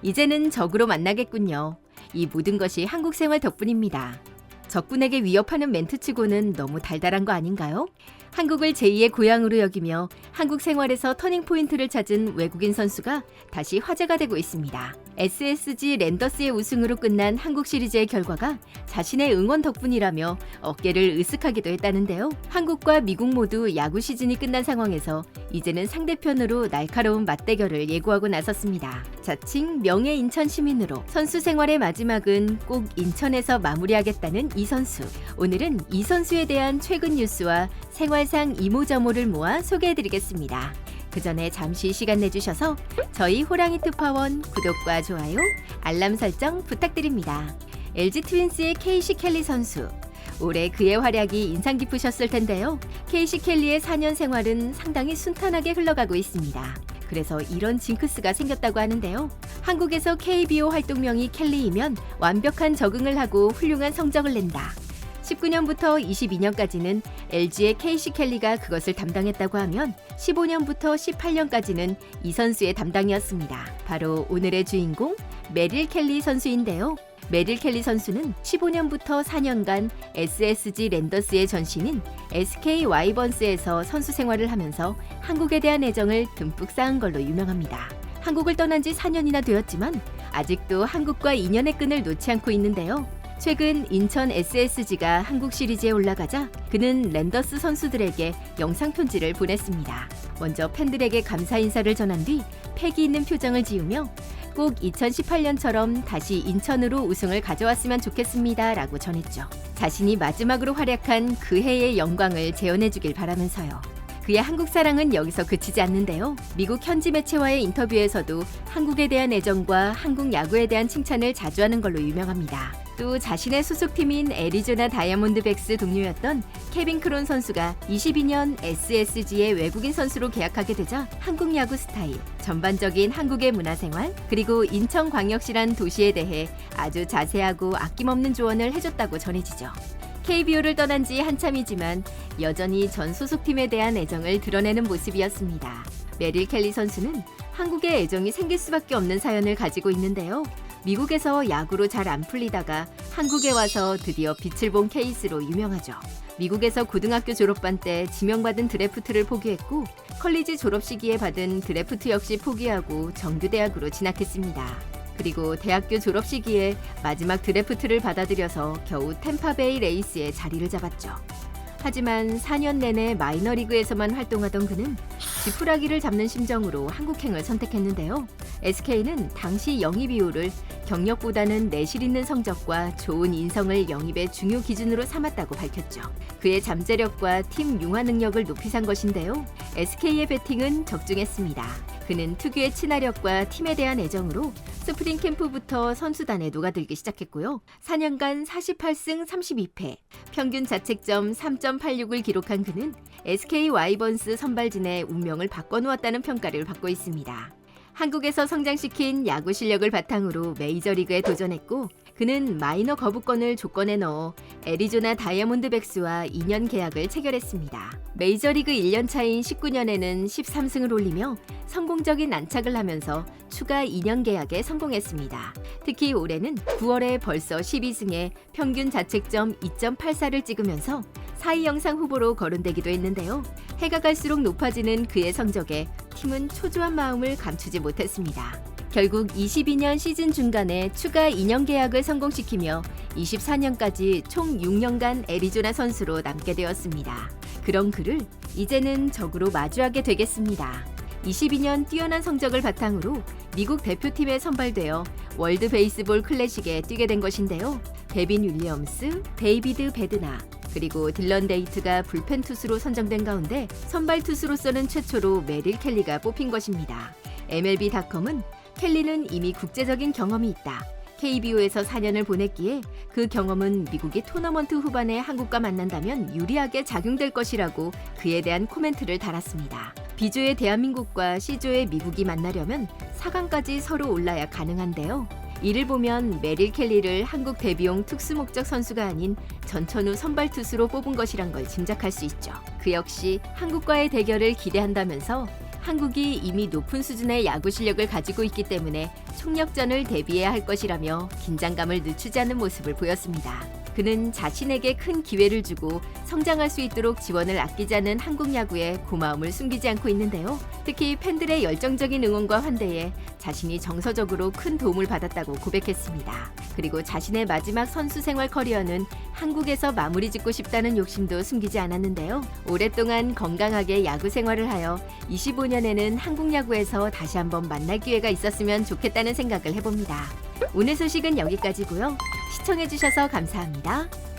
이제는 적으로 만나겠군요. 이 모든 것이 한국 생활 덕분입니다. 적군에게 위협하는 멘트치고는 너무 달달한 거 아닌가요? 한국을 제2의 고향으로 여기며 한국 생활에서 터닝포인트를 찾은 외국인 선수가 다시 화제가 되고 있습니다. SSG 랜더스의 우승으로 끝난 한국 시리즈의 결과가 자신의 응원 덕분이라며 어깨를 으쓱하기도 했다는데요. 한국과 미국 모두 야구 시즌이 끝난 상황에서 이제는 상대편으로 날카로운 맞대결을 예고하고 나섰습니다. 자칭 명예 인천 시민으로 선수 생활의 마지막은 꼭 인천에서 마무리하겠다는 이 선수. 오늘은 이 선수에 대한 최근 뉴스와 생활상 이모저모를 모아 소개해드리겠습니다. 그 전에 잠시 시간 내주셔서 저희 호랑이 특파원 구독과 좋아요, 알람 설정 부탁드립니다. LG 트윈스의 케이시 켈리 선수. 올해 그의 활약이 인상 깊으셨을 텐데요. 케이시 켈리의 4년 생활은 상당히 순탄하게 흘러가고 있습니다. 그래서 이런 징크스가 생겼다고 하는데요. 한국에서 KBO 활동명이 켈리이면 완벽한 적응을 하고 훌륭한 성적을 낸다. 19년부터 22년까지는 LG의 케이시 켈리가 그것을 담당했다고 하면 15년부터 18년까지는 이 선수의 담당이었습니다. 바로 오늘의 주인공 메릴 켈리 선수인데요. 메릴 켈리 선수는 15년부터 4년간 SSG 랜더스의 전신인 SK 와이번스에서 선수 생활을 하면서 한국에 대한 애정을 듬뿍 쌓은 걸로 유명합니다. 한국을 떠난 지 4년이나 되었지만 아직도 한국과 인연의 끈을 놓지 않고 있는데요. 최근 인천 SSG가 한국 시리즈에 올라가자 그는 랜더스 선수들에게 영상 편지를 보냈습니다. 먼저 팬들에게 감사 인사를 전한 뒤 패기 있는 표정을 지으며 꼭 2018년처럼 다시 인천으로 우승을 가져왔으면 좋겠습니다 라고 전했죠. 자신이 마지막으로 활약한 그 해의 영광을 재현해주길 바라면서요. 그의 한국 사랑은 여기서 그치지 않는데요. 미국 현지 매체와의 인터뷰에서도 한국에 대한 애정과 한국 야구에 대한 칭찬을 자주 하는 걸로 유명합니다. 또 자신의 소속팀인 애리조나 다이아몬드백스 동료였던 케빈 크론 선수가 22년 SSG의 외국인 선수로 계약하게 되자 한국 야구 스타일, 전반적인 한국의 문화생활, 그리고 인천광역시란 도시에 대해 아주 자세하고 아낌없는 조언을 해줬다고 전해지죠. KBO를 떠난 지 한참이지만 여전히 전 소속팀에 대한 애정을 드러내는 모습이었습니다. 메릴 켈리 선수는 한국에 애정이 생길 수밖에 없는 사연을 가지고 있는데요. 미국에서 야구로 잘 안 풀리다가 한국에 와서 드디어 빛을 본 케이스로 유명하죠. 미국에서 고등학교 졸업반 때 지명받은 드래프트를 포기했고 컬리지 졸업 시기에 받은 드래프트 역시 포기하고 정규대학으로 진학했습니다. 그리고 대학교 졸업 시기에 마지막 드래프트를 받아들여서 겨우 템파베이 레이스에 자리를 잡았죠. 하지만 4년 내내 마이너리그에서만 활동하던 그는 지푸라기를 잡는 심정으로 한국행을 선택했는데요. SK는 당시 영입 이유를 경력보다는 내실 있는 성적과 좋은 인성을 영입의 중요 기준으로 삼았다고 밝혔죠. 그의 잠재력과 팀 융화 능력을 높이 산 것인데요. SK의 배팅은 적중했습니다. 그는 특유의 친화력과 팀에 대한 애정으로 스프링 캠프부터 선수단에 녹아들기 시작했고요. 4년간 48승 32패, 평균 자책점 3.86을 기록한 그는 SK 와이번스 선발진의 운명을 바꿔놓았다는 평가를 받고 있습니다. 한국에서 성장시킨 야구 실력을 바탕으로 메이저리그에 도전했고 그는 마이너 거부권을 조건에 넣어 애리조나 다이아몬드백스와 2년 계약을 체결했습니다. 메이저리그 1년 차인 19년에는 13승을 올리며 성공적인 안착을 하면서 추가 2년 계약에 성공했습니다. 특히 올해는 9월에 벌써 12승에 평균 자책점 2.84를 찍으면서 4위 영상 후보로 거론되기도 했는데요. 해가 갈수록 높아지는 그의 성적에 팀은 초조한 마음을 감추지 못했습니다. 결국 22년 시즌 중간에 추가 2년 계약을 성공시키며 24년까지 총 6년간 애리조나 선수로 남게 되었습니다. 그런 그를 이제는 적으로 마주하게 되겠습니다. 22년 뛰어난 성적을 바탕으로 미국 대표팀에 선발되어 월드 베이스볼 클래식에 뛰게 된 것인데요. 데빈 윌리엄스, 데이비드 베드나, 그리고 딜런 데이트가 불펜 투수로 선정된 가운데 선발 투수로서는 최초로 메릴 켈리가 뽑힌 것입니다. MLB.com은 켈리는 이미 국제적인 경험이 있다. KBO에서 4년을 보냈기에 그 경험은 미국이 토너먼트 후반에 한국과 만난다면 유리하게 작용될 것이라고 그에 대한 코멘트를 달았습니다. B조의 대한민국과 C조의 미국이 만나려면 4강까지 서로 올라야 가능한데요. 이를 보면 메릴 켈리를 한국 데뷔용 특수목적 선수가 아닌 전천후 선발 투수로 뽑은 것이란 걸 짐작할 수 있죠. 그 역시 한국과의 대결을 기대한다면서 한국이 이미 높은 수준의 야구 실력을 가지고 있기 때문에 총력전을 대비해야 할 것이라며 긴장감을 늦추지 않는 모습을 보였습니다. 그는 자신에게 큰 기회를 주고 성장할 수 있도록 지원을 아끼지 않은 한국 야구에 고마움을 숨기지 않고 있는데요. 특히 팬들의 열정적인 응원과 환대에 자신이 정서적으로 큰 도움을 받았다고 고백했습니다. 그리고 자신의 마지막 선수 생활 커리어는 한국에서 마무리 짓고 싶다는 욕심도 숨기지 않았는데요. 오랫동안 건강하게 야구 생활을 하여 25년에는 한국 야구에서 다시 한번 만날 기회가 있었으면 좋겠다는 생각을 해봅니다. 오늘 소식은 여기까지고요. 시청해주셔서 감사합니다.